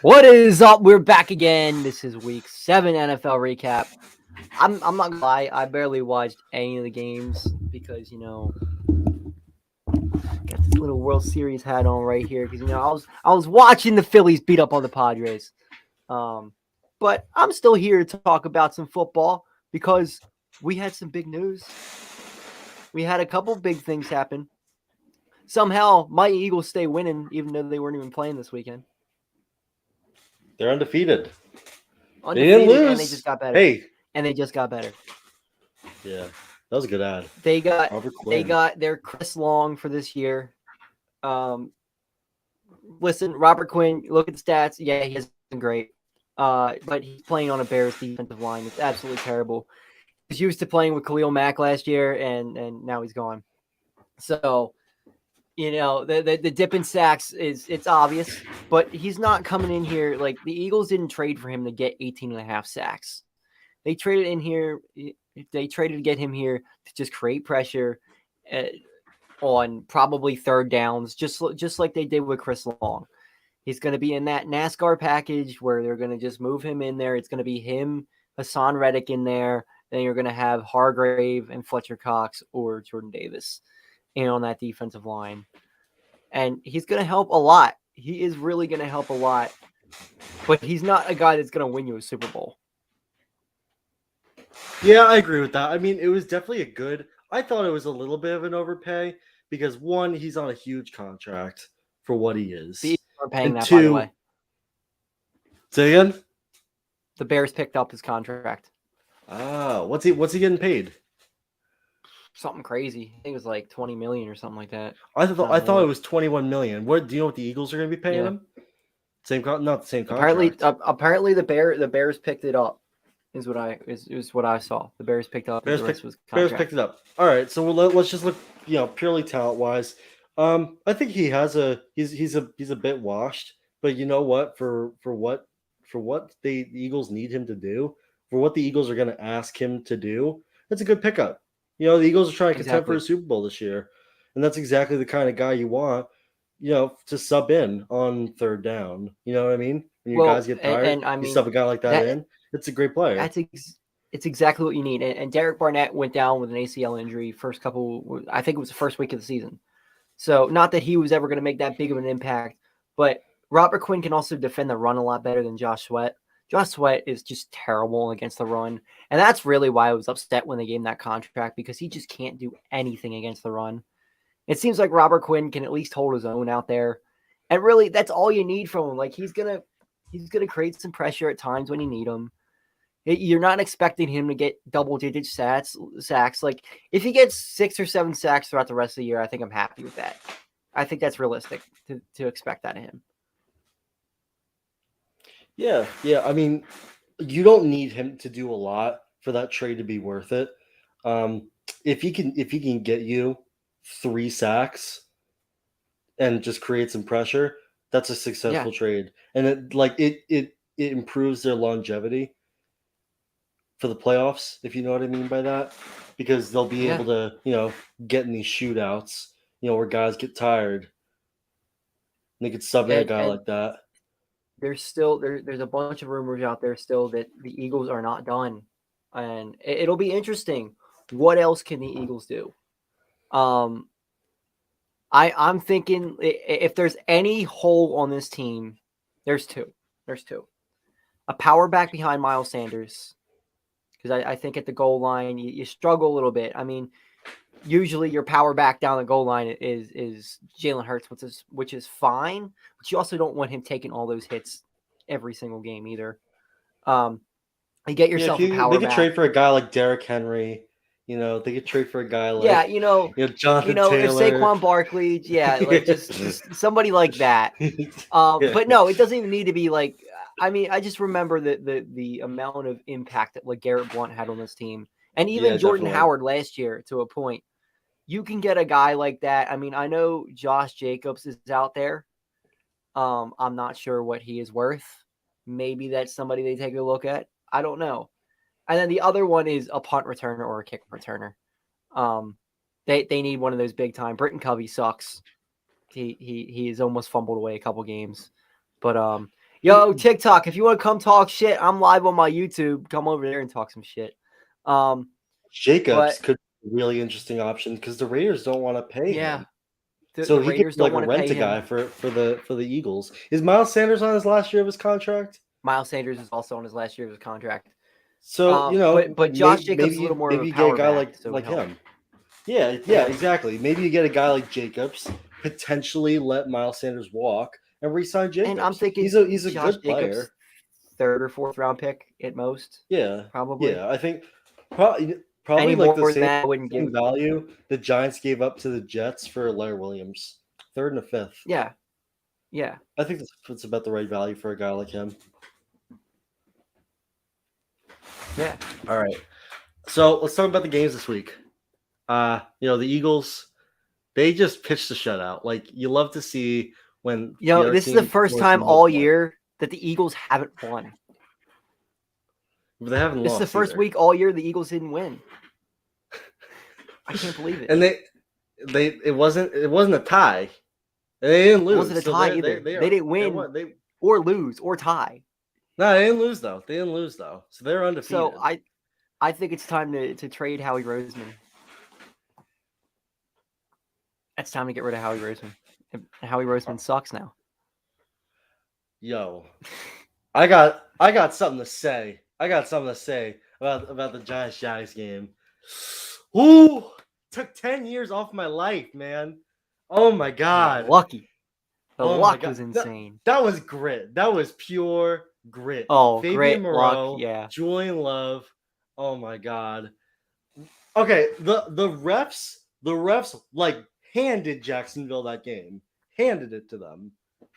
What is up? We're back again. This is week 7 NFL recap. I'm not gonna lie, I barely watched any of the games because got this little World Series hat on right here because I was watching the Phillies beat up on the Padres. But I'm still here to talk about some football because we had some big news. We had a couple big things happen. Somehow my Eagles stay winning even though they weren't even playing this weekend. They're undefeated. They Undefeated didn't lose. and they just got better. Hey. And they just got better. Yeah, that was a good ad. They got their Chris Long for this year. Listen, Robert Quinn, look at the stats. Yeah, he hasn't been great. But he's playing on a Bears defensive line. It's absolutely terrible. He's used to playing with Khalil Mack last year, and now he's gone. So, the dip in sacks it's obvious, but he's not coming in here. Like, the Eagles didn't trade for him to get 18 and a half sacks. They traded to get him here to just create pressure on probably third downs, just like they did with Chris Long. He's going to be in that NASCAR package where they're going to just move him in there. It's going to be him, Hassan Reddick in there. Then you're going to have Hargrave and Fletcher Cox or Jordan Davis in on that defensive line. And he's going to help a lot. He is really going to help a lot. But he's not a guy that's going to win you a Super Bowl. Yeah, I agree with that. I mean, it was definitely I thought it was a little bit of an overpay because, one, he's on a huge contract for what he is. The Eagles are paying and that, two, by the way. Say again? The Bears picked up his contract. What's he getting paid? Something crazy. I think it was like $20 million or something like that. I thought it was $21 million. What do you know what the Eagles are going to be paying him? Not the same contract. Apparently the Bears picked it up. Is what I saw. The Bears picked up. Bears picked it up. All right, so let's just look, purely talent wise. I think he's a bit washed, but you know what? For what the Eagles need him to do, for what the Eagles are going to ask him to do, that's a good pickup. The Eagles are trying to contend for a Super Bowl this year, and that's exactly the kind of guy you want, to sub in on third down. You know what I mean? When your guys get tired, you sub a guy like that in. It's a great player. It's exactly what you need. And Derek Barnett went down with an ACL injury I think it was the first week of the season. So not that he was ever going to make that big of an impact, but Robert Quinn can also defend the run a lot better than Josh Sweat. Josh Sweat is just terrible against the run. And that's really why I was upset when they gave him that contract, because he just can't do anything against the run. It seems like Robert Quinn can at least hold his own out there. And really, that's all you need from him. Like, he's gonna create some pressure at times when you need him. You're not expecting him to get double-digit sacks. Like, if he gets 6 or 7 sacks throughout the rest of the year, I think I'm happy with that. I think that's realistic to expect that of him. Yeah. I mean, you don't need him to do a lot for that trade to be worth it. If he can get you 3 sacks and just create some pressure, that's a successful trade, and it improves their longevity for the playoffs, if you know what I mean by that, because they'll be able to, get in these shootouts, where guys get tired. And they could sub in a guy like that. There's a bunch of rumors out there still that the Eagles are not done, and it'll be interesting. What else can the Eagles do? I'm thinking if there's any hole on this team, there's two. A power back behind Miles Sanders. Because I think at the goal line, you struggle a little bit. I mean, usually your power back down the goal line is Jalen Hurts, which is fine. But you also don't want him taking all those hits every single game either. You get yourself a power back. They could trade for a guy like Derrick Henry. They could trade for a guy like Jonathan Taylor. If Saquon Barkley, just somebody like that. But no, it doesn't even need to be like. I mean, I just remember the amount of impact that Garrett Blount had on this team, and even Jordan Howard last year to a point. You can get a guy like that. I mean, I know Josh Jacobs is out there. I'm not sure what he is worth. Maybe that's somebody they take a look at. I don't know. And then the other one is a punt returner or a kick returner. They need one of those big time. Britton Covey sucks. He has almost fumbled away a couple games, but Yo, TikTok, if you want to come talk shit, I'm live on my YouTube. Come over there and talk some shit. Jacobs But could be a really interesting option because the Raiders don't want to pay yeah, him. the So he could Raiders be don't like a want to pay rent a him. guy for the Eagles. Is Miles Sanders on his last year of his contract? Miles Sanders is also on his last year of his contract. So But Josh Jacobs is a little more of maybe a you get a power guy back, so it would like help. him. Yeah, exactly. Maybe you get a guy like Jacobs, potentially let Miles Sanders walk and re-sign Jacobs. And I'm thinking he's a Josh good Jacobs, player. 3rd or 4th round pick at most. Yeah, Probably. yeah. I think probably Any like more than that, I wouldn't same give. value the Giants gave up to the Jets for Larry Williams, 3rd and a 5th. Yeah. I think that's about the right value for a guy like him. Yeah. All right. So let's talk about the games this week. The Eagles, they just pitched a shutout. Like you love to see when This is the first time all year that the Eagles haven't won. But they haven't This lost. is the first either. week all year the Eagles didn't win. I can't believe it. And it wasn't a tie. They didn't lose. It wasn't a tie either. They didn't win or lose or tie. No, they didn't lose though. So they're undefeated. So I think it's time to trade Howie Roseman. It's time to get rid of Howie Roseman. Howie Roseman sucks now. Yo, I got something to say. About the Giants game. Ooh, took 10 years off my life, man. Oh my god. Lucky. The Oh my luck God. was insane. That was grit. That was pure grit. Oh, Fabian grit, Moreau, luck, yeah. Julian Love. Oh my god. Okay, the refs like handed Jacksonville that game. Handed it to them.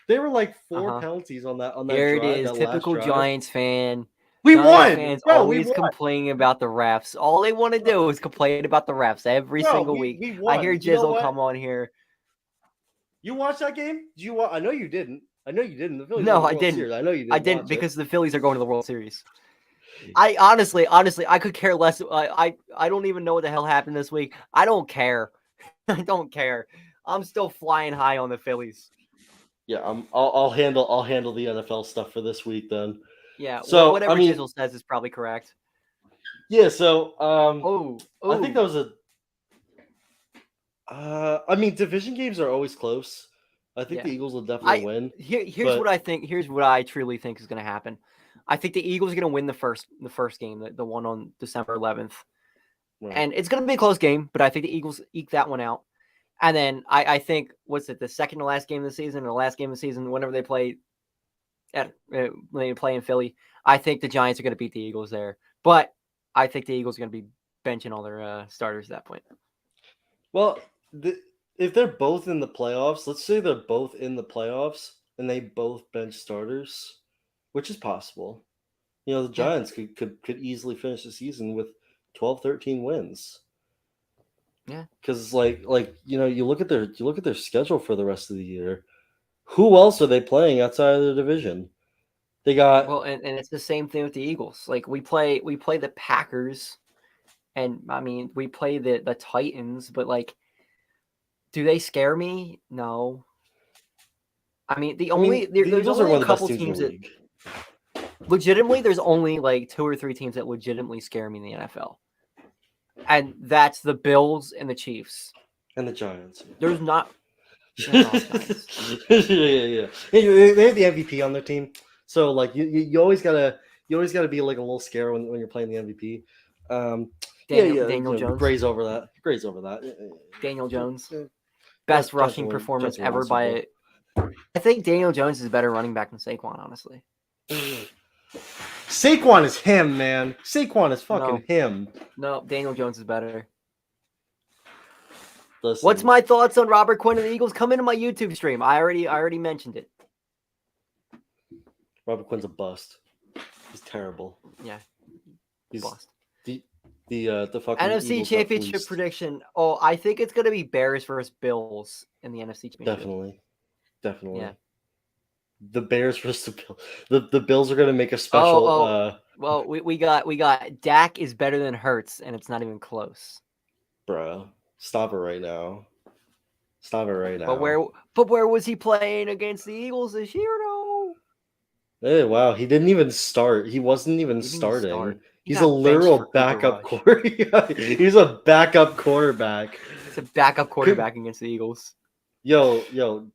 They were like 4 penalties on that There drive, it is. that Typical last drive. Giants fan. We Giants won. Fans Bro, always we won. complaining about the refs. All they want to do is complain about the refs every single week. We won. I hear You know Jizzle what? come on here. You watched that game? Did you watch? I know you didn't. The Phillies No, won the I World didn't. Series. I know you didn't. I didn't watch because it. the Phillies are going to the World Series. I honestly, I could care less. I don't even know what the hell happened this week. I don't care. I don't care. I'm still flying high on the Phillies. Yeah, I'll handle the NFL stuff for this week then. Yeah, so whatever Jizzle says is probably correct. Yeah, so I think that was division games are always close. I think the Eagles will definitely win. Here's what I think. Here's what I truly think is going to happen. I think the Eagles are going to win the first game, the one on December 11th, and it's going to be a close game. But I think the Eagles eke that one out. And then I think the second to last game of the season or the last game of the season, whenever they play when they play in Philly, I think the Giants are going to beat the Eagles there. But I think the Eagles are going to be benching all their starters at that point. Well, if they're both in the playoffs, let's say they're both in the playoffs and they both bench starters, which is possible. The Giants could easily finish the season with 12, 13 wins. Yeah, because you look at their schedule for the rest of the year. Who else are they playing outside of the division? They got and it's the same thing with the Eagles. Like we play the Packers, and I mean we play the Titans, but like, do they scare me? No. I mean there's only a couple teams that legitimately there's only like 2 or 3 teams that legitimately scare me in the NFL. And that's the Bills and the Chiefs. And the Giants. There's not. Yeah. They have the MVP on their team, so like you always gotta be like a little scared when you're playing the MVP. Daniel Jones. Graze over that. Daniel Jones, best rushing performance ever by. I think Daniel Jones is a better running back than Saquon, honestly. Saquon is him, man. Saquon is fucking him. No, Daniel Jones is better. Listen. What's my thoughts on Robert Quinn and the Eagles? Come into my YouTube stream. I already mentioned it. Robert Quinn's a bust. He's terrible. Yeah, he's bust. The fucking NFC Eagles Championship prediction. Oh, I think it's gonna be Bears versus Bills in the NFC Championship. Definitely. Yeah. The Bears versus the Bills. The Bills are gonna make a special. Well, we got Dak is better than Hurts, and it's not even close. Bro, stop it right now. But where was he playing against the Eagles this year, though? Hey, wow, he didn't even start. He wasn't even He didn't even starting. start. He He's a got benched for literal Cooper backup Rush. He's a backup quarterback. He's a backup quarterback against the Eagles. Yo,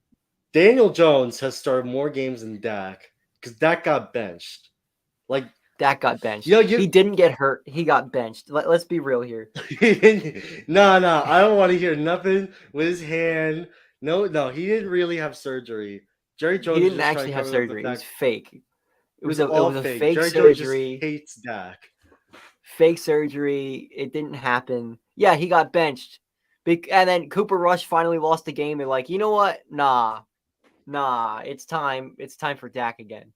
Daniel Jones has started more games than Dak because Dak got benched. Like, Dak got benched. yo, He didn't get hurt. He got benched. Let's be real here. no, I don't want to hear nothing with his hand. No, he didn't really have surgery. Jerry He Jones is didn't just trying actually to have cover up the surgery. It was fact fake. it was It all was a fake. fake Jerry Jones just surgery. hates Dak. Fake surgery. It didn't happen. Yeah, he got benched. And then Cooper Rush finally lost the game. They're like, you know what? Nah. It's time. It's time for Dak again.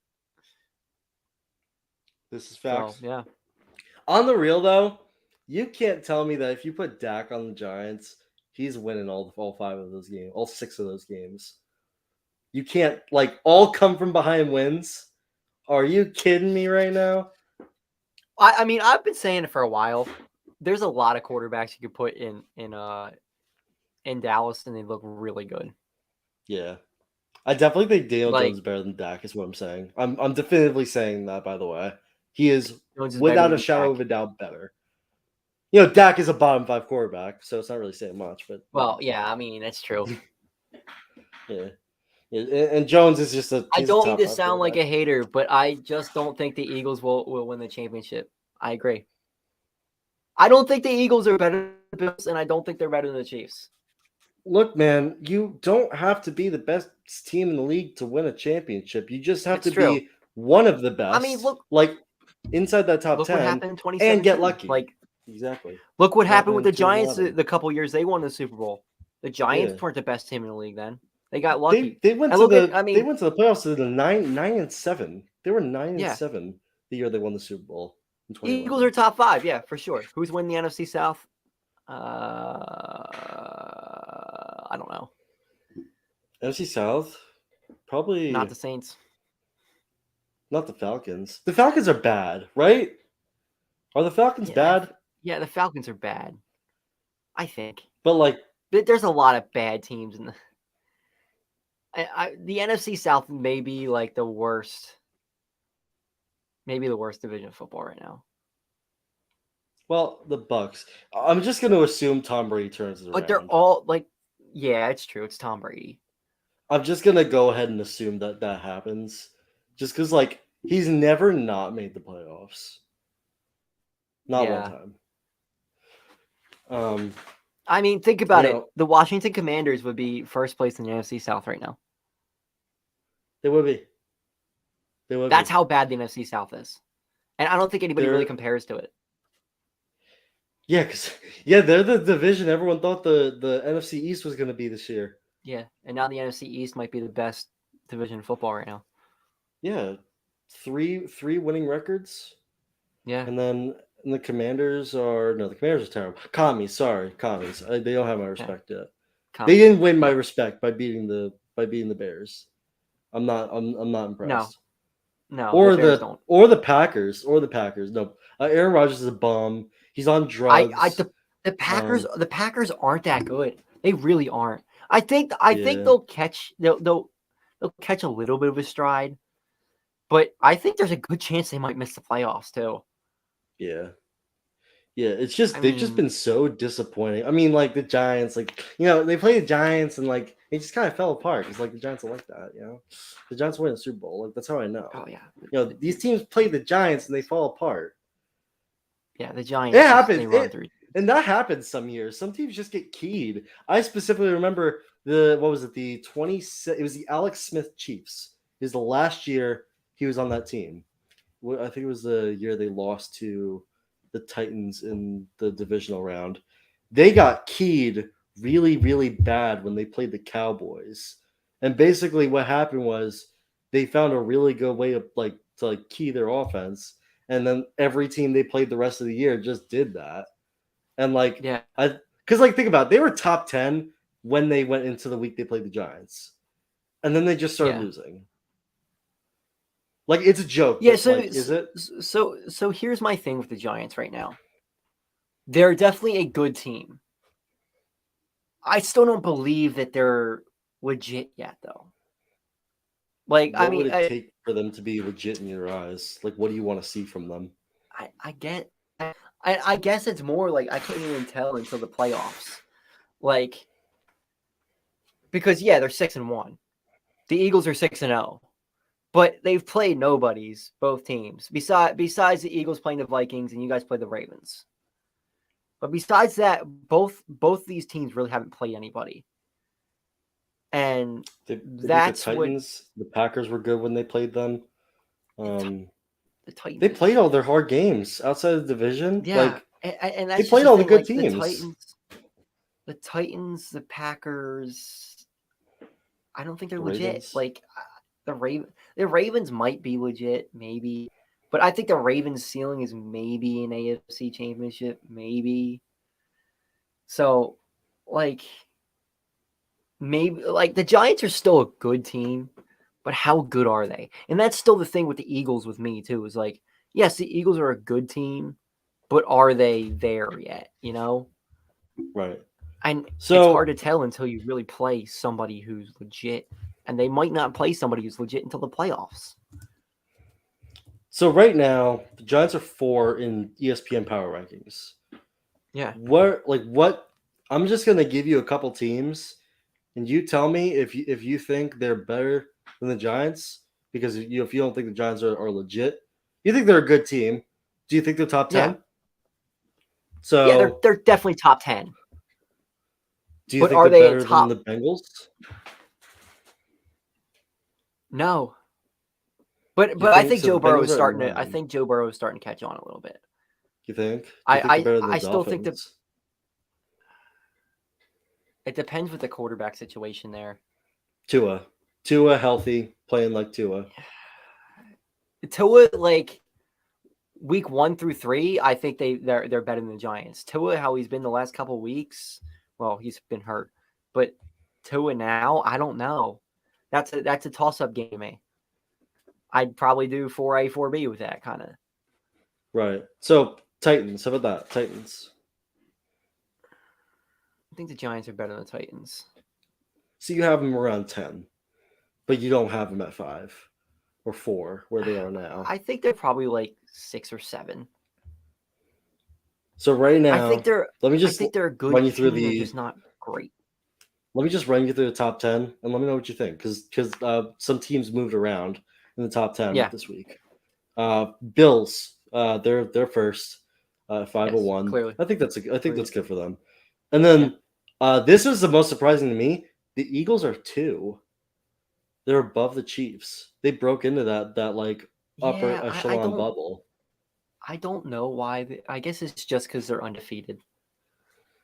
This is So facts. yeah. On the real though, you can't tell me that if you put Dak on the Giants, he's winning all 5 of those games, all 6 of those games. You can't like all come from behind wins. Are you kidding me right now? I mean, I've been saying it for a while. There's a lot of quarterbacks you could put in Dallas, and they look really good. Yeah. I definitely think Daniel Like, Jones is better than Dak, is what I'm saying. I'm definitively saying that, by the way. He is Jones is better without a than shadow Dak. of a doubt better. You know, Dak is a bottom 5 quarterback, so it's not really saying much, but Well, yeah, I mean, that's true. yeah. And Jones is just I don't top mean to 5 sound like a quarterback. hater, but I just don't think the Eagles will win the championship. I agree. I don't think the Eagles are better than the Bills, and I don't think they're better than the Chiefs. Look, man, you don't have to be the best team in the league to win a championship. You just have It's to true. be one of the best. I mean, look inside that top what 10 happened in 2017. and get lucky. Like, exactly. look what happened with the in Giants 2011. the couple years they won the Super Bowl. The Giants Yeah. weren't the best team in the league then. They got lucky. They went And to look the at, I they mean, went to the playoffs to the 9-7. They were 9 yeah, and 7 the year they won the Super Bowl in Eagles 2011. are top 5, yeah, for sure. Who's winning the NFC South? I don't know. NFC South, probably Not the Saints. not the Falcons. The Falcons are bad, right? Are the Falcons bad? Yeah, the Falcons are bad. I think. But like, There's a lot of bad teams in the NFC South may be like the worst. Maybe the worst division of football right now. well, the Bucks. I'm just going to assume Tom Brady turns it around. But they're all like, yeah, it's true. It's Tom Brady. I'm just going to go ahead and assume that happens. Just because, like, he's never not made the playoffs. Not one time. I mean, think about it. The Washington Commanders would be first place in the NFC South right now. They would be. That's how bad the NFC South is. And I don't think anybody really compares to it. Yeah, they're the division everyone thought the NFC East was going to be this year. Yeah, and now the NFC East might be the best division in football right now. Yeah, three winning records. Yeah, and then the Commanders are terrible. Commies. They don't have my respect yet. They didn't win my respect by beating the Bears. I'm not impressed. No. Or the Packers. No, Aaron Rodgers is a bum. He's on drugs. The Packers aren't that good. They really aren't. I think they'll catch they'll catch a little bit of a stride, but I think there's a good chance they might miss the playoffs too. Yeah. It's just they've just been so disappointing. I mean, like the Giants, like they played the Giants and like it just kind of fell apart. It's like the Giants are like that, The Giants win the Super Bowl, like that's how I know. Oh yeah. These teams play the Giants and they fall apart. Yeah, the Giants. It happens. And that happens some years. Some teams just get keyed. I specifically remember it was the Alex Smith Chiefs. It was the last year he was on that team. I think it was the year they lost to the Titans in the divisional round. They got keyed really, really bad when they played the Cowboys. And basically what happened was they found a really good way to key their offense. And then every team they played the rest of the year just did that. And think about it, they were top 10 when they went into the week they played the Giants. And then they just started losing. Like, it's a joke. Yeah, is it? So here's my thing with the Giants right now. They're definitely a good team. I still don't believe that they're legit yet, though. Like, What would it take for them to be legit in your eyes? Like, what do you want to see from them? I guess it's more like I can't even tell until the playoffs. Like, because yeah, they're 6-1. The Eagles are 6-0, but they've played nobodies, both teams. Besides the Eagles playing the Vikings and you guys play the Ravens. But besides that, both these teams really haven't played anybody. And They beat the that's what Titans. The Packers were good when they played them. the Titans. They played all their hard games outside of the division. Yeah, Like, and they that's played just all the thing, good like, teams. the Titans, the Packers. I don't think they're The legit. Ravens. Like the Ravens might be legit, maybe, but I think the Ravens' ceiling is maybe an AFC Championship, maybe. So, like, maybe like the Giants are still a good team, but how good are they? And that's still the thing with the Eagles with me too. Is like, yes, the Eagles are a good team, but are they there yet? You know, Right. and it's So hard to tell until you really play somebody who's legit, and they might not play somebody who's legit until the playoffs. so right now, the Giants are 4 in ESPN Power Rankings. Yeah. What? I'm just gonna give you a couple teams, and you tell me if you think they're better than the Giants, because if you don't think the Giants are legit, you think they're a good team. Do you think they're top 10? Yeah. So Yeah, they're definitely top 10. do you But think are they're they a better top? than the Bengals? No. But You I think think so? Joe The Burrow Bengals is are at starting to. I 9. think Joe Burrow is starting to catch on a little bit. You think? Do you think they're better than I the still think Dolphins? it depends with the quarterback situation there. Tua healthy, playing like Tua. Tua, like week 1 through 3, I think they're better than the Giants. Tua, how he's been the last couple of weeks, well, he's been hurt, but Tua now, I don't know. That's a toss up game, eh? I'd probably do 4A 4B with that kind of. Right. So Titans, how about that? Titans. I think the Giants are better than the Titans. So you have them around 10, but you don't have them at 5 or 4 where they are now. I think they're probably like 6 or 7. So right now, I think they're a good run you through team. They're just not great. Let me just run you through the top 10 and let me know what you think, because some teams moved around in the top 10 Yeah. this week. Bills, they're first, 501. Yes, clearly. I think that's good for them. And then this is the most surprising to me. The Eagles are 2. They're above the Chiefs. They broke into that like upper echelon bubble. I don't know why. I guess it's just because they're undefeated.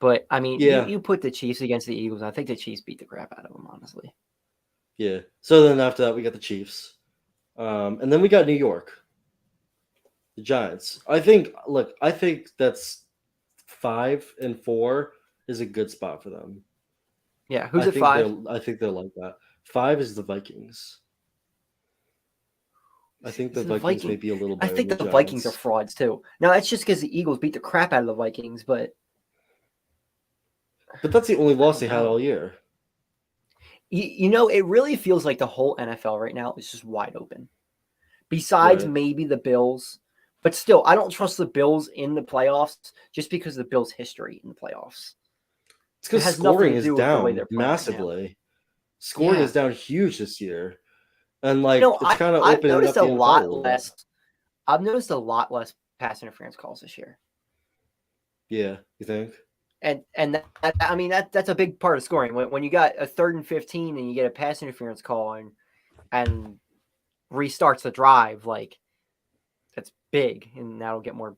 But I mean, Yeah. you put the Chiefs against the Eagles. I think the Chiefs beat the crap out of them, honestly. Yeah. So then after that, we got the Chiefs, and then we got New York, the Giants. I think that's 5 and 4 is a good spot for them. Yeah. Who's at 5? I think they're like that. 5 is the Vikings. I think the Vikings may be a little better. I think than the Vikings are frauds too. Now that's just because the Eagles beat the crap out of the Vikings, but that's the only loss they had all year. You know, it really feels like the whole NFL right now is just wide open. Besides maybe the Bills, but still, I don't trust the Bills in the playoffs just because of the Bills' history in the playoffs. It's because scoring is down massively. Scoring is down huge this year. And like it's kind of opening up the NFL. I've noticed a lot less pass interference calls this year. Yeah, you think? And that's a big part of scoring. When you got a 3rd and 15 and you get a pass interference call and restarts the drive, like that's big, and that'll get more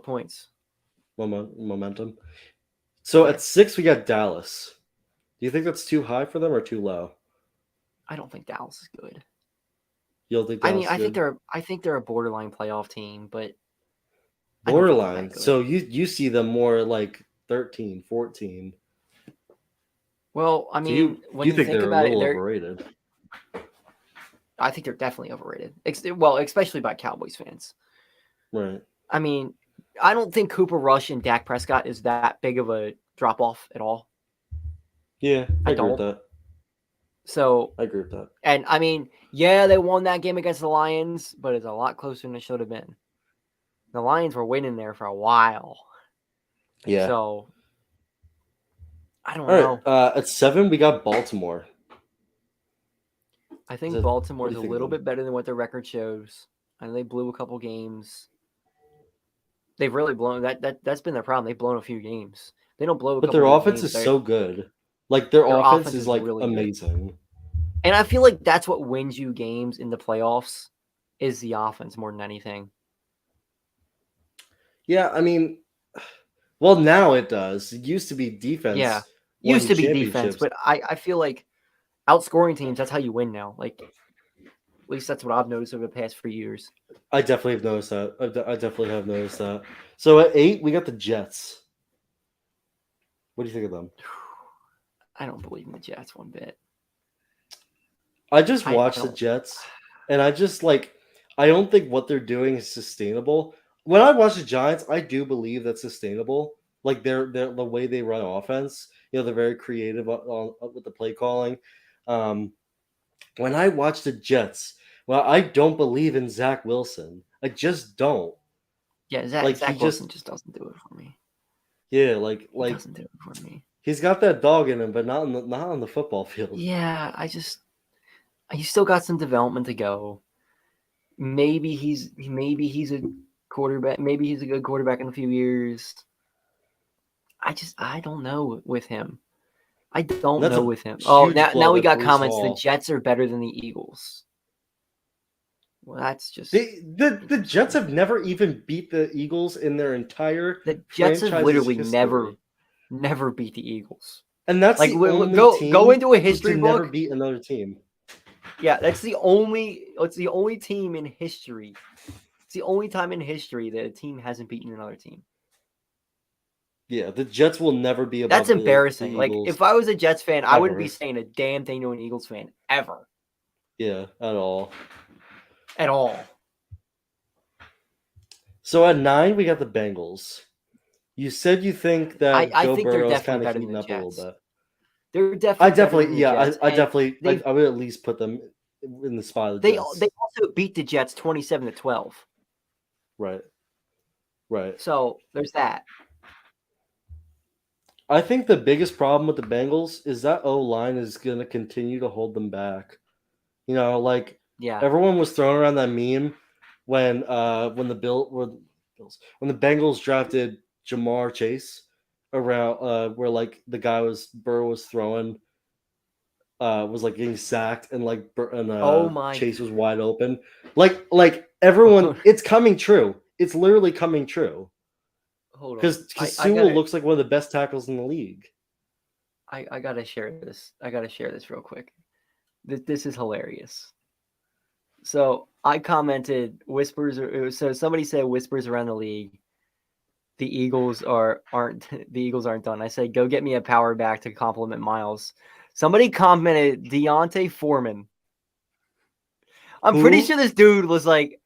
points. Momentum. So at 6 we got Dallas. Do you think that's too high for them or too low? I don't think Dallas is good. You don't think Dallas is good? I think they're a borderline playoff team, but borderline. So you see them more like 13, 14. Well, I mean, so when you think they're about a little overrated. I think they're definitely overrated. Well, especially by Cowboys fans. Right. I mean, I don't think Cooper Rush and Dak Prescott is that big of a drop off at all. Yeah, I agree with that. So, I agree with that. and I mean, yeah, they won that game against the Lions, but it's a lot closer than it should have been. The Lions were winning there for a while. Yeah. So, I don't All know. right. At 7, we got Baltimore. I think What Baltimore's do a you think little of them? bit better than what their record shows. I know they blew a couple games. They've really blown that's been their problem. They've blown a few games. They don't blow a But their couple big offense games. is so good. Like their Their offense offense is is like really good. amazing. And I feel like that's what wins you games in the playoffs is the offense more than anything. Yeah, I mean, well, now it does. It used to be defense. Yeah. Won Used you to be defense, championships. but I feel like outscoring teams, that's how you win now. Like at least that's what I've noticed over the past few years. I definitely have noticed that. I definitely have noticed that. So at 8, we got the Jets. What do you think of them? I don't believe in the Jets one bit. I just I watched the don't- Jets, and I just like I don't think what they're doing is sustainable. When I watch the Giants, I do believe that's sustainable. Like they're the way they run offense. You know, they're very creative with the play calling. When I watch the Jets, well, I don't believe in Zach Wilson. I just don't. Yeah, Like Zach he Wilson just just doesn't do it for me. yeah, He doesn't do it for me. he's got that dog in him, but not on the football field. Yeah, he's still got some development to go. Maybe he's a quarterback. Maybe he's a good quarterback in a few years. I don't know with him. I don't That's know a with him. Oh, huge now blow we that got Brees comments. The Hall. Jets are better than the Eagles. Well, that's just The Jets have never even beat the Eagles in their entire the Jets have franchise's literally history. never beat the Eagles. And that's Like the only go team into a who history can never book. beat another team. Yeah, it's the only team in history. It's the only time in history that a team hasn't beaten another team. Yeah, the Jets will never be above That's embarrassing. the Like Eagles. if I was a Jets fan, I wouldn't be ever. saying a damn thing to an Eagles fan ever Yeah, at all. at all. So at 9, we got the Bengals. You said you think that I Joe think they're Burrow is definitely kind of better than heating the up a little Jets. bit. They're definitely I better definitely, than the yeah, Jets, I and definitely, I would at least put them in the spot of the they Jets. also beat the Jets 27-12. Right. Right. So there's that. I think the biggest problem with the Bengals is that O line is going to continue to hold them back. You know, like Yeah. everyone was throwing around that meme when the Bengals drafted Jamar Chase around where like the guy Burrow was throwing was like getting sacked and Oh my Chase was wide open. Like everyone, it's coming true. It's literally coming true. Hold on. Because I Sewell gotta, looks like one of the best tackles in the league. I gotta share this. I gotta share this real quick. This is hilarious. So I commented so somebody said whispers around the league. The Eagles aren't done. I said go get me a power back to compliment Miles. Somebody commented Deontay Foreman. I'm pretty sure this dude was like,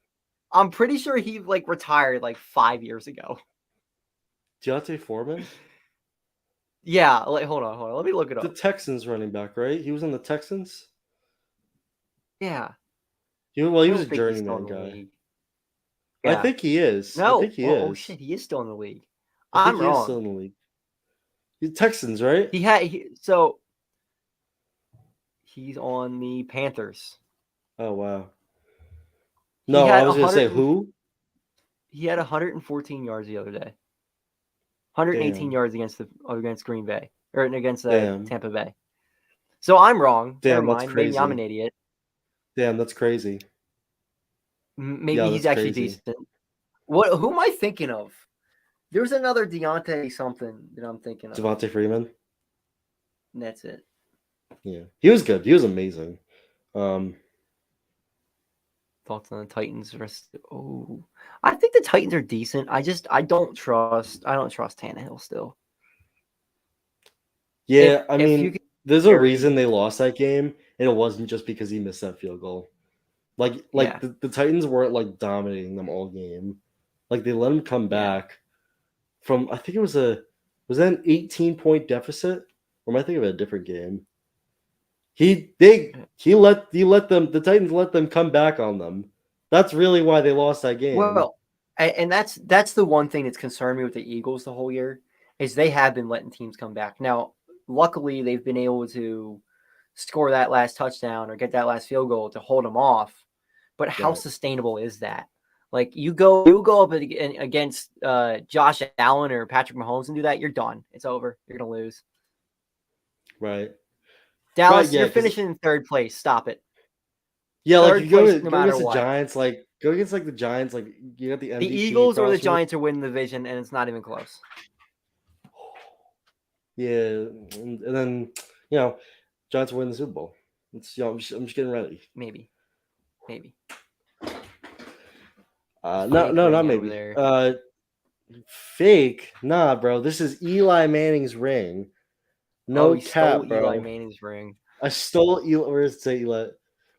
I'm pretty sure he like retired like 5 years ago. Deontay Foreman? Yeah, like hold on. Let me look it up. The Texans running back, right? He was in the Texans? Yeah. He was I a don't think he's still journeyman in the guy. league. I Yeah. think he is. No. I think he Oh is. shit, he is still in the league. I think I'm he is wrong. still in the league. The Texans, right? He's on the Panthers. Oh wow. No, I was gonna say who? He had 114 yards the other day. 118 Damn. yards against Green Bay or against Damn. Tampa Bay. So I'm wrong. Damn, Never that's mind. Maybe I'm an crazy. idiot. Damn, that's crazy. Maybe Yeah, he's that's actually crazy. decent. Who am I thinking of? There's another Deontay something that I'm thinking of. Devontae Freeman. And that's it. Yeah, he was good. He was amazing. Thoughts on the Titans versus I think the Titans are decent. I don't trust Tannehill still. Yeah, If there's a reason they lost that game, and it wasn't just because he missed that field goal. Yeah. The Titans weren't like dominating them all game. Like they let him come back from I think it was that an 18-point deficit? Or am I thinking of a different game? He let them, the Titans let them come back on them. That's really why they lost that game. Well, and that's the one thing that's concerned me with the Eagles the whole year is they have been letting teams come back. Now, luckily, they've been able to score that last touchdown or get that last field goal to hold them off. But how Right. sustainable is that? Like you go up against Josh Allen or Patrick Mahomes and do that, you're done. It's over. You're gonna lose. Right. Dallas, Right, yeah, you're 'cause- finishing in third place. Stop it. Yeah, like Third you go, place, no go matter against the what. Giants, like go against like the Giants, like you got the MVP The Eagles or the across from you. Giants are winning the division, and it's not even close. Yeah, and then Giants win the Super Bowl. It's I'm just getting ready. Maybe. No, Fake not ring over maybe. there. Fake. Nah, bro. This is Eli Manning's ring. No he cap, stole bro. Eli Manning's ring. I stole Eli. Where's it say Eli?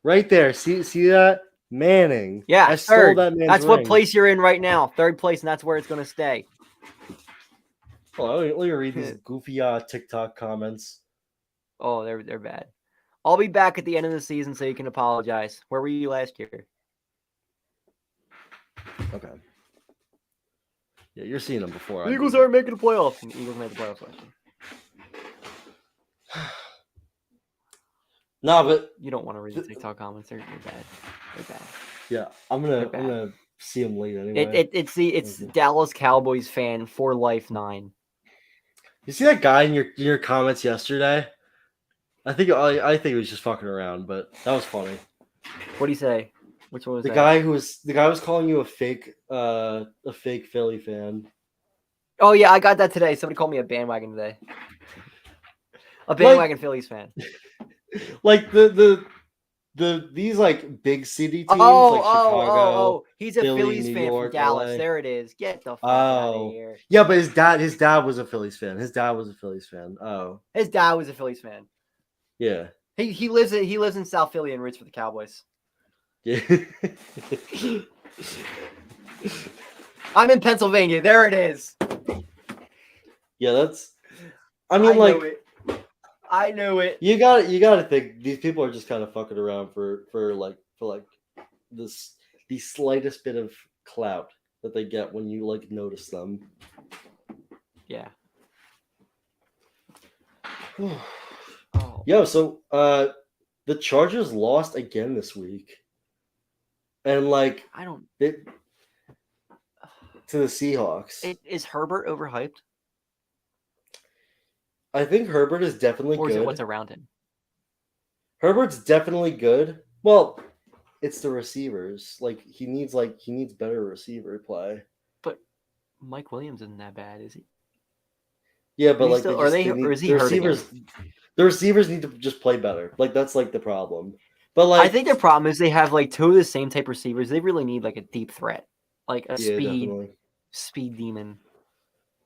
Right there. See that? Manning. Yeah, I stole third. that man's That's ring. what place you're in right now. Third place, and that's where it's going to stay. Hold on, let me read these goofy TikTok comments. Oh, they're bad. I'll be back at the end of the season so you can apologize. Where were you last year? Okay. Yeah, you're seeing them before. The Eagles aren't making the playoffs. And the Eagles made the playoffs last year. No, but You don't want to read the TikTok comments. They're bad. They're bad. yeah, I'm gonna see them later anyway. It's Dallas Cowboys fan for life 9. You see that guy in your comments yesterday? I think it was just fucking around, but that was funny. What do you say? Which one was The that? guy was calling you a fake Philly fan. Oh yeah, I got that today. Somebody called me a bandwagon today. A bandwagon Phillies fan. Like these like big city teams like Chicago. He's a Philly, Phillies New fan York, from Dallas. LA. There it is. Get the fuck out of Oh. here. Yeah, but his dad was a Phillies fan. His dad was a Phillies fan. Oh. His dad was a Phillies fan. Yeah. He lives in South Philly and roots for the Cowboys. Yeah. I'm in Pennsylvania. There it is. Yeah, that's I mean like I know it. you gotta think these people are just kind of fucking around for this the slightest bit of clout that they get when you like notice them. Yeah. Yo, so the Chargers lost again this week. And like I don't to the Seahawks. Is Herbert overhyped? I think Herbert is definitely Or is good. it what's around him? Herbert's definitely good. Well, it's the receivers. Like he needs better receiver play. But Mike Williams isn't that bad, is he? Yeah, but Is he like still- they are just, they- they need, or is he the hurting him? receivers. The receivers need to just play better. Like that's like the problem. But like I think their problem is they have like 2 of the same type receivers. They really need like a deep threat, like a definitely. speed demon.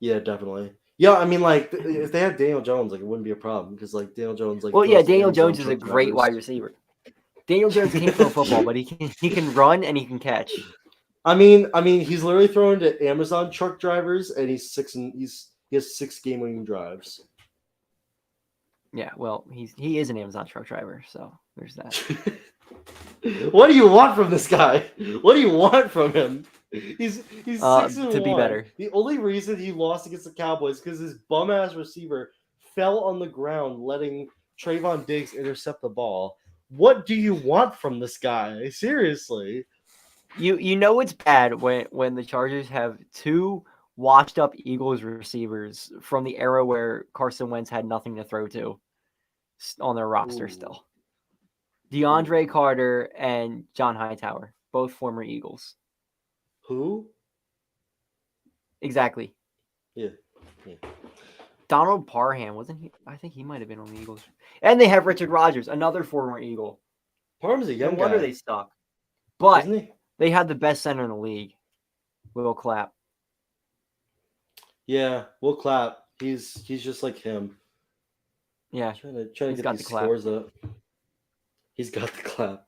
Yeah, definitely. Yeah, I mean, like if they had Daniel Jones, like it wouldn't be a problem because like Daniel Jones, like Well, yeah, throws Daniel end zone Jones is a touchdowns. great wide receiver. Daniel Jones can't throw football, but he can run and he can catch. I mean, he's literally throwing to Amazon truck drivers, and he has 6 game-winning drives. Yeah, well, he is an Amazon truck driver, so there's that. What do you want from this guy? What do you want from him? He's 6-1. To be better. The only reason he lost against the Cowboys because his bum ass receiver fell on the ground, letting Trayvon Diggs intercept the ball. What do you want from this guy? Seriously. You know it's bad when the Chargers have 2 washed up Eagles receivers from the era where Carson Wentz had nothing to throw to on their roster still. DeAndre Carter and John Hightower, both former Eagles. Who? Exactly. Yeah. Donald Parham, wasn't he? I think he might have been on the Eagles. And they have Richard Rodgers, another former Eagle. Parham's a No young wonder guy. they suck. But Isn't he? they had the best center in the league. Will Clapp. Yeah, we'll clap. He's just like him. Yeah. Trying to He's get got these the clap. scores up. He's got the clap.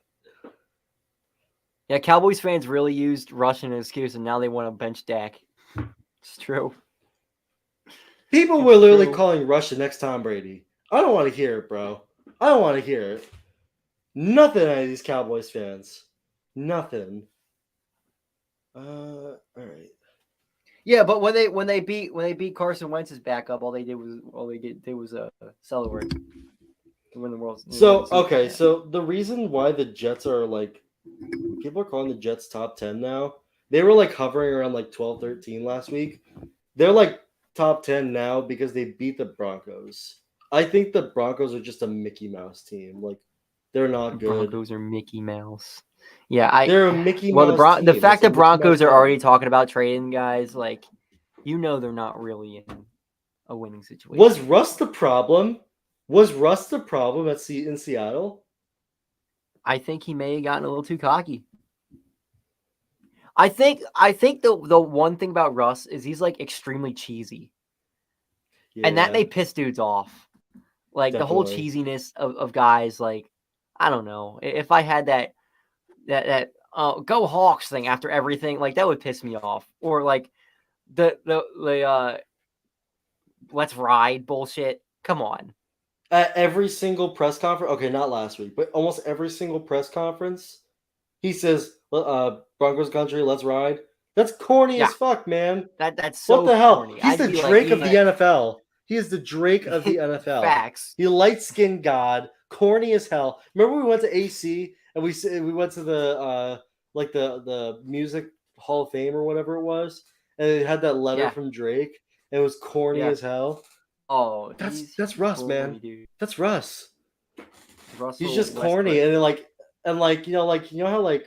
Yeah, Cowboys fans really used Rush as an excuse, and now they want to bench Dak. It's true. People were literally true. calling Rush the next Tom Brady. I don't want to hear it, bro. I don't want to hear it. Nothing out of these Cowboys fans. Nothing. All right. Yeah, but when they beat Carson Wentz's backup, all they did was celebrate to win the World. So okay, so the reason why the Jets are like people are calling the Jets top 10 now. They were like hovering around like 12, 13 last week. They're like top 10 now because they beat the Broncos. I think the Broncos are just a Mickey Mouse team. Like they're not good. Broncos are Mickey Mouse. Yeah, They're a Mickey well, Mouse the team. fact It's a that Mickey Broncos Mouse are team. already talking about trading guys, like, they're not really in a winning situation. Was Russ the problem? Was Russ the problem in Seattle? I think he may have gotten a little too cocky. I think the one thing about Russ is he's like extremely cheesy. Yeah, And that may piss dudes off. Like the whole definitely. cheesiness of guys, like, I don't know. If I had that go Hawks thing after everything, like that would piss me off. Or like the let's ride bullshit. Come on. At every single press conference, okay, not last week, but almost every single press conference, he says, Broncos country, let's ride. That's corny Yeah. as fuck, man. That's so What the hell? corny. He's the Drake of the NFL. He is the Drake of the NFL. Facts. He light-skinned god, corny as hell. Remember we went to AC and we went to the like the music Hall of Fame or whatever it was, and it had that letter from Drake, and it was corny as hell. Oh, that's Russ, man. Dude. That's Russ. Russell He's just corny, and like you know how like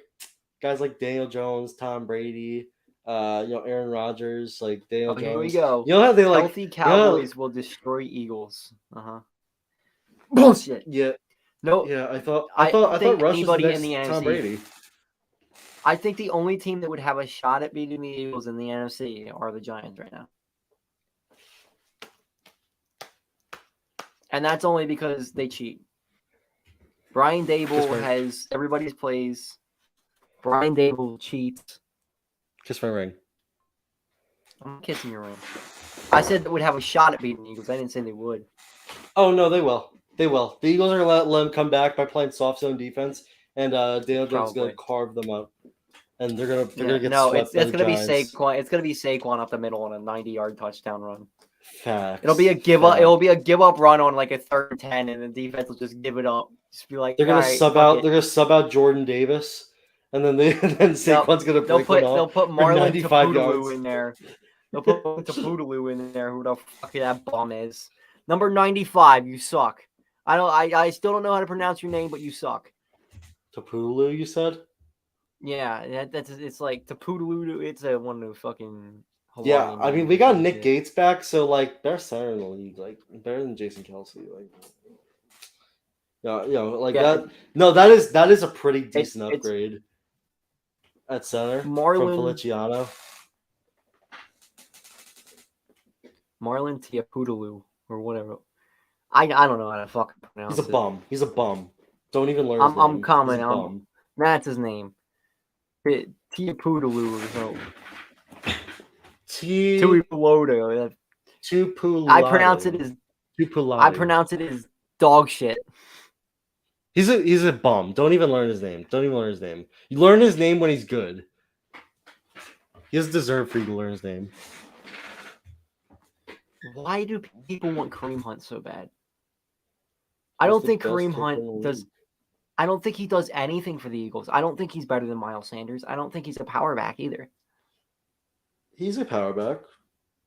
guys like Daniel Jones, Tom Brady, Aaron Rodgers, like Daniel Jones. Here we go. You know how they like healthy Cowboys will destroy Eagles. Bullshit. Yeah. No. Yeah, I thought Russ was in the Tom NFC. Brady. I think the only team that would have a shot at beating the Eagles in the NFC are the Giants right now. And that's only because they cheat. Brian Dable has everybody's plays. Brian Dable cheats. Kiss my ring. I'm kissing your ring. I said they would have a shot at beating the Eagles. I didn't say they would. Oh, no, they will. They will. The Eagles are going to let them come back by playing soft zone defense, and Daniel Jones is going to carve them up. And they're going to get swept by the Giants. It's going to be Saquon. It's going to be Saquon up the middle on a 90-yard touchdown run. Facts. It'll be a give up. It'll be a give up run on like a 3rd and 10, and the defense will just give it up. Just be like, they're gonna sub out. They're gonna sub out Jordan Davis, and then Saquon's gonna break them off. They'll put Marlon Tapudulu in there. They'll put Tapudulu in there. Who the fuck that bum is? Number 95. You suck. I still don't know how to pronounce your name, but you suck. Tapudulu, you said? Yeah, it's like Tapudulu. It's one of those fucking. Yeah, I mean, we got Nick Gates back, so like best center in the league, like better than Jason Kelce, like. That. No, that is a pretty decent upgrade at center from Feliciano. Marlon Tapudulu or whatever. I don't know how to fucking pronounce it. He's a bum. He's a bum. Don't even learn his name. I'm commenting. That's his name. Tapudulu or something. Tuipulotu. I pronounce it as Tupulatu. I pronounce it as dog shit. He's a bum. Don't even learn his name. You learn his name when he's good. He doesn't deserve for you to learn his name. Why do people want Kareem Hunt so bad? I don't think Kareem Hunt does. I don't think he does anything for the Eagles. I don't think he's better than Miles Sanders. I don't think he's a power back either. He's a power back.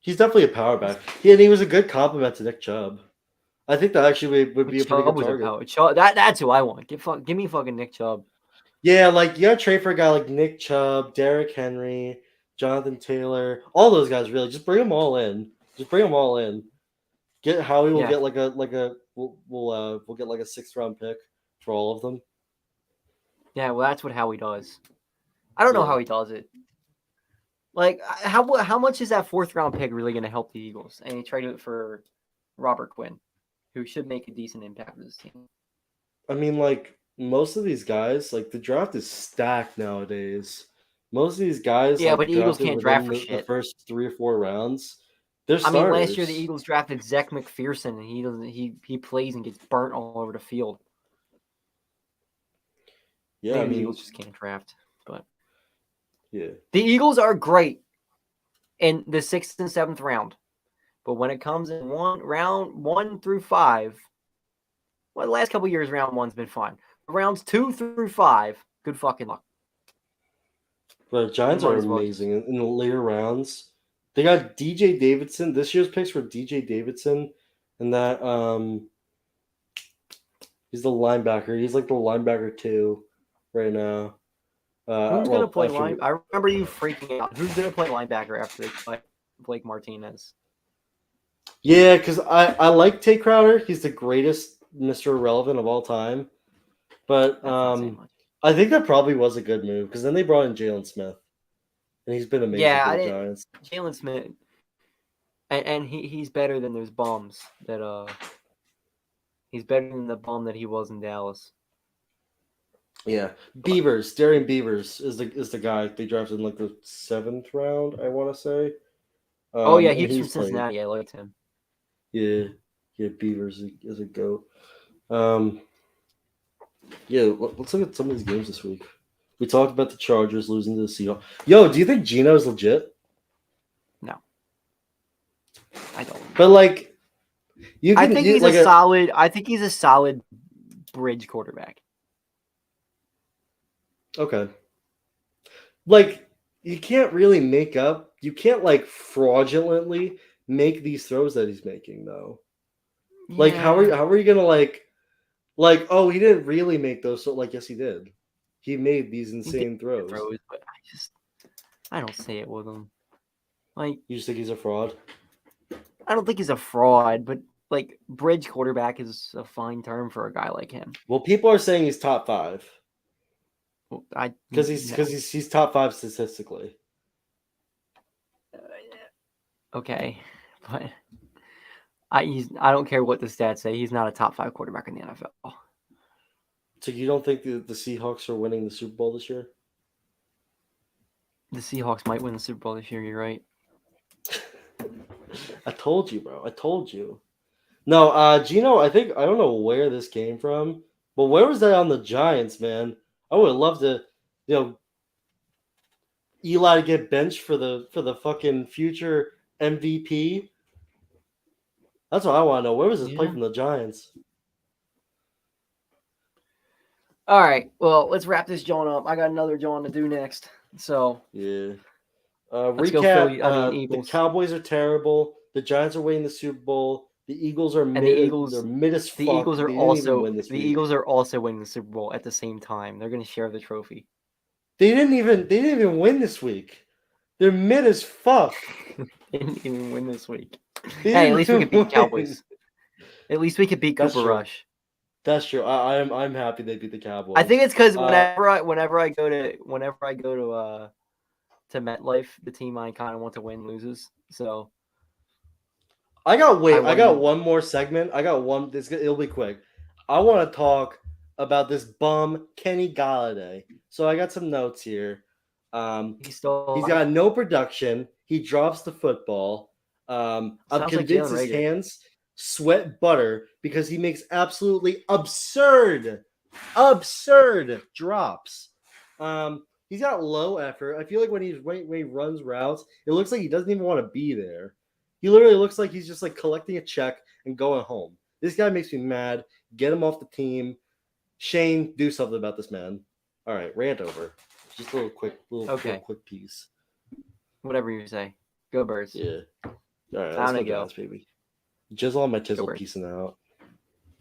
He's definitely a power back. And he was a good compliment to Nick Chubb. I think that actually would be a pretty good target. That's who I want. Give me fucking Nick Chubb. Yeah, like you gotta trade for a guy like Nick Chubb, Derrick Henry, Jonathan Taylor, all those guys. Really, just bring them all in. Get Howie. We'll get we'll get like a 6th round pick for all of them. Yeah, well, that's what Howie does. I don't know how he does it. Like, how much is that 4th round pick really going to help the Eagles? And he traded it for Robert Quinn, who should make a decent impact with this team. I mean, like, most of these guys, like, the draft is stacked nowadays. Most of these guys, but Eagles can't draft for shit. The first 3 or 4 rounds, They're I mean, last year starters. the Eagles drafted Zach McPherson, and he doesn't. He plays and gets burnt all over the field. Yeah, Maybe I the mean, Eagles just can't draft, but yeah. the Eagles are great in the 6th and 7th round. But when it comes in round 1 through 5, well, the last couple of years, round 1's been fine. Rounds 2 through 5, good fucking luck. But Giants Might are as well amazing in the later rounds. They got DJ Davidson. This year's picks were DJ Davidson, and that he's the linebacker. He's like the linebacker 2 right now. Who's gonna Well, play after I remember you freaking out. Who's gonna play linebacker after they cut Blake Martinez? yeah, because I like Tay Crowder. He's the greatest Mr. Irrelevant of all time. But That's not saying much. I think that probably was a good move because then they brought in Jalen Smith, and he's been amazing Yeah, for I the didn't. Giants. Jalen Smith, and he's better than those bums that he's better than the bum that he was in Dallas. Yeah, Beavers. Darian Beavers is the guy they drafted in like the 7th round. I want to say. Oh yeah, And he's from playing. Cincinnati. I liked him. Yeah, Beavers is a goat. Yeah, let's look at some of these games this week. We talked about the Chargers losing to the Seahawks. Yo, do you think Geno's legit? No, I don't. But like, I think he's a solid. I think he's a solid bridge quarterback. Okay. Like, you can't really make up. You can't like fraudulently make these throws that he's making though. Like, how are you gonna like, oh, he didn't really make those. So like, yes, he did. He made these insane throws. But I don't see it with him. Like, You just think he's a fraud? I don't think he's a fraud, but like bridge quarterback is a fine term for a guy like him. Well, people are saying he's top 5 Well, because he's top 5 statistically. Okay, but I don't care what the stats say. He's not a top 5 quarterback in the NFL. So you don't think the Seahawks are winning the Super Bowl this year? The Seahawks might win the Super Bowl this year. You're right. I told you, bro. I told you. No, Geno, I don't know where this came from, but where was that on the Giants, man? I would love to, Eli to get benched for the fucking future MVP. That's what I want to know. Where was this play from the Giants? All right. Well, let's wrap this John up. I got another John to do next. So yeah. Let's Recap. go Philly. The Eagles. The Cowboys are terrible. The Giants are winning the Super Bowl. The Eagles are mid. They're mid as fuck. The Eagles are Eagles are also winning the Super Bowl at the same time. They're going to share the trophy. They didn't even win this week. They're mid as fuck. They didn't even win this week. Hey, at least we could beat Cowboys. At least we could beat Cooper Rush. That's true. I'm happy they beat the Cowboys. I think it's because whenever I go to MetLife, the team I kind of want to win loses. So I got one more segment. It'll be quick. I want to talk about this bum Kenny Galladay. So I got some notes here. He's got no production. He drops the football. I'm convinced his hands sweat butter because he makes absolutely absurd drops. He's got low effort. I feel like when he runs routes, it looks like he doesn't even want to be there. He literally looks like he's just like collecting a check and going home. This guy makes me mad. Get him off the team. Shane, do something about this man. All right, rant over. Just a little quick piece. Whatever you say. Go Birds. Yeah. All right, time to go, baby. Jizzle on my tizzle piecing out.